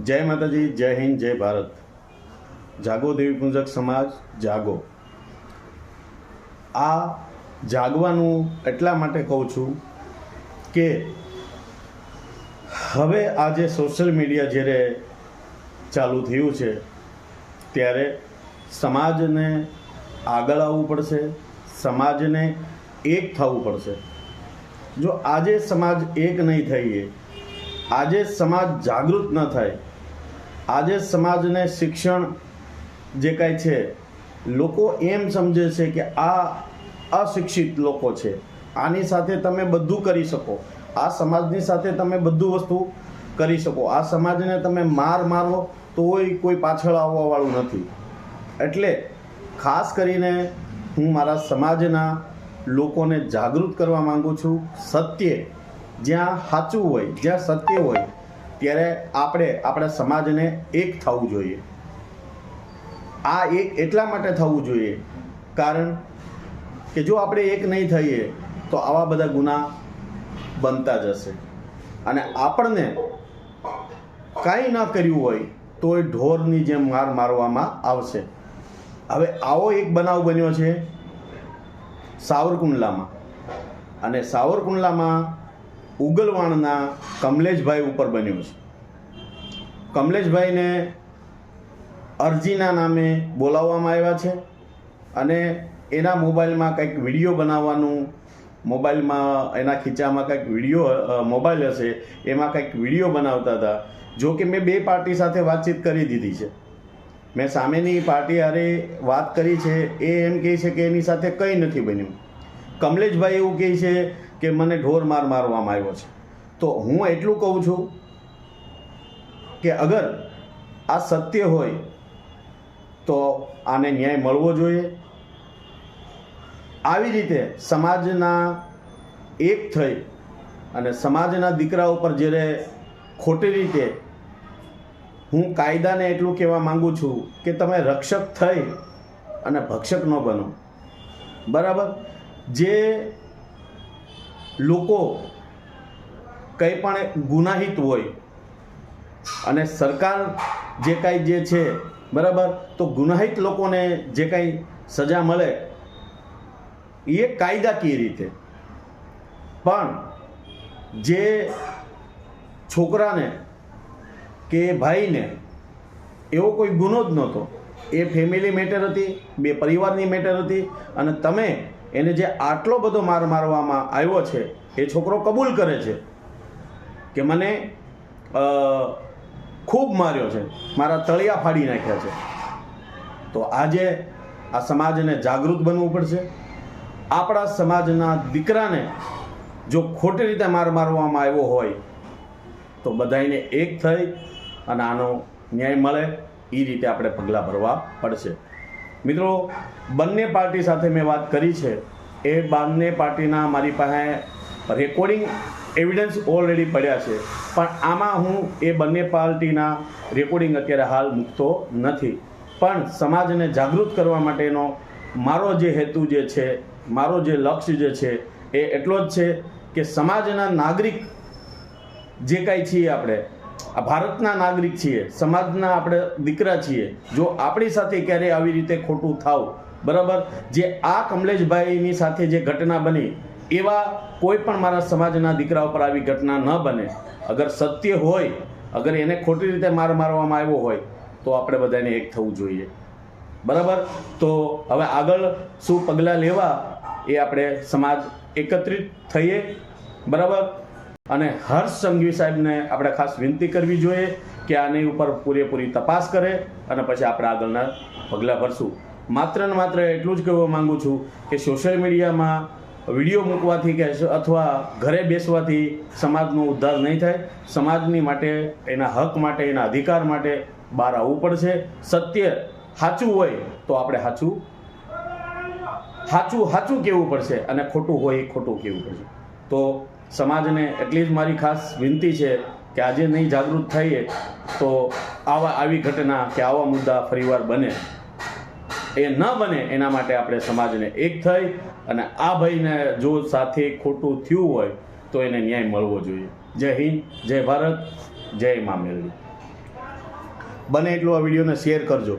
જય માતાજી, જય હિન્દ, જય ભારત. જાગો દેવી પૂજક સમાજ, જાગો. આ જાગવાનું એટલા માટે કહું છું કે હવે આજે સોશિયલ મીડિયા જ્યારે ચાલુ થયું છે ત્યારે સમાજને આગળ આવવું પડશે, સમાજને એક થવું પડશે. જો આજે સમાજ એક નહીં થઈએ, આજે સમાજ જાગૃત ન થાય, આજે સમાજને શિક્ષણ જે કાંઈ છે, લોકો એમ સમજે છે કે આ અશિક્ષિત લોકો છે, આની સાથે તમે બધું કરી શકો, આ સમાજની સાથે તમે બધું વસ્તુ કરી શકો, આ સમાજને તમે મારો તોય કોઈ પાછળ આવવાવાળું નથી. એટલે ખાસ કરીને હું મારા સમાજના લોકોને જાગૃત કરવા માંગુ છું. સત્ય જ્યાં સાચું હોય, જ્યાં સત્ય હોય ત્યારે આપણા સમાજને એક થવું જોઈએ. આ એક એટલા માટે થવું જોઈએ કારણ કે જો આપણે એક નહીં થઈએ તો આવા બધા ગુના બનતા જશે અને આપણને કાંઈ ન કર્યું હોય તો એ ઢોરની જેમ મારવામાં આવશે. હવે આવો એક બનાવ બન્યો છે સાવરકુંડલામાં, અને સાવરકુંડલામાં ઉગલવાણના કમલેશભાઈ ઉપર બન્યું છે. કમલેશભાઈને અરજીના નામે બોલાવવામાં આવ્યા છે અને એના મોબાઈલમાં કંઈક વિડીયો બનાવવાનું, મોબાઈલમાં એના ખીચામાં કંઈક વિડીયો મોબાઈલ હશે એમાં કંઈક વિડીયો બનાવતા હતા. જો કે મેં બે પાર્ટી સાથે વાતચીત કરી દીધી છે, મેં સામેની પાર્ટી હારે વાત કરી છે. એ એમ કહે છે કે એની સાથે કંઈ નથી બન્યું. કમલેશભાઈ એવું કહે છે કે મને ઢોર મારવામાં આવ્યો છે. તો હું એટલું કહું છું કે અગર આ સત્ય હોય તો આને ન્યાય મળવો જોઈએ. આવી રીતે સમાજના એક થઈ અને સમાજના દીકરા ઉપર જ્યારે ખોટી રીતે, હું કાયદાને એટલું કહેવા માંગુ છું કે તમે રક્ષક થઈ અને ભક્ષક ન બનો. બરાબર? જે લોકો કંઈ પણ ગુનાહિત હોય અને સરકાર જે કાંઈ જે છે, બરાબર, તો ગુનાહિત લોકોને જે કાંઈ સજા મળે એ કાયદાકીય રીતે, પણ જે છોકરાને કે ભાઈને એવો કોઈ ગુનો જ નહોતો, એ ફેમિલી મેટર હતી, બે પરિવારની મેટર હતી, અને તમે એને જે આટલો બધો મારવામાં આવ્યો છે એ છોકરો કબૂલ કરે છે કે મને ખૂબ માર્યો છે, મારા તળિયા ફાડી નાખ્યા છે. તો આજે આ સમાજને જાગૃત બનવું પડશે. આપણા સમાજના દીકરાને જો ખોટી રીતે મારવામાં આવ્યો હોય તો બધાને એક થઈ અને આનો ન્યાય મળે એ રીતે આપણે પગલાં ભરવા પડશે. મિત્રો, બંને પાર્ટી સાથે મેં વાત કરી છે. એ બંને પાર્ટીના મારી પાસે રેકોર્ડિંગ એવિડન્સ ઓલરેડી પડ્યા છે, પણ આમાં હું એ બંને પાર્ટીના રેકોર્ડિંગ અત્યારે હાલ મૂકતો નથી. પણ સમાજને જાગૃત કરવા માટેનો મારો જે હેતુ જે છે, મારો જે લક્ષ્ય જે છે એ એટલો જ છે કે સમાજના નાગરિક જે કાંઈ છીએ, આપણે આ ભારતના નાગરિક છીએ, સમાજના આપણે દીકરા છીએ. જો આપણી સાથે ક્યારેય આવી રીતે ખોટું થાવ, બરાબર, જે આ કમલેશભાઈની સાથે જે ઘટના બની એવા કોઈ પણ મારા સમાજના દીકરા ઉપર આવી ઘટના ન બને. અગર સત્ય હોય, અગર એને ખોટી રીતે મારવામાં આવ્યો હોય તો આપણે બધાને એક થવું જોઈએ. બરાબર? તો હવે આગળ શું પગલાં લેવા એ આપણે સમાજ એકત્રિત થઈએ. બરાબર? અને હર્ષ સંઘવી સાહેબને આપણે ખાસ વિનંતી કરવી જોઈએ કે આની ઉપર પૂરેપૂરી તપાસ કરે અને પછી આપણે આગળના પગલાં ભરશું. માત્ર ને માત્ર એટલું જ કહેવા માગું છું કે સોશિયલ મીડિયામાં વિડીયો મૂકવાથી કે અથવા ઘરે બેસવાથી સમાજનો ઉદ્ધાર નહીં થાય. સમાજની માટે, એના હક માટે, એના અધિકાર માટે બહાર આવવું પડશે. સત્ય સાચું હોય તો આપણે સાચું કહેવું પડશે અને ખોટું હોય એ ખોટું કહેવું પડશે. તો સમાજને એટલી જ મારી ખાસ વિનંતી છે કે આજે નહીં જાગૃત થઈએ તો આવી ઘટના કે આવા મુદ્દા ફરીવાર બને, એ ન બને એના માટે આપણે સમાજને એક થઈ અને આ ભાઈને જો સાથે ખોટું થયું હોય તો એને ન્યાય મળવો જોઈએ. જય હિન્દ, જય ભારત, જય મા મેલડી. બને એટલું આ વિડીયોને શેર કરજો.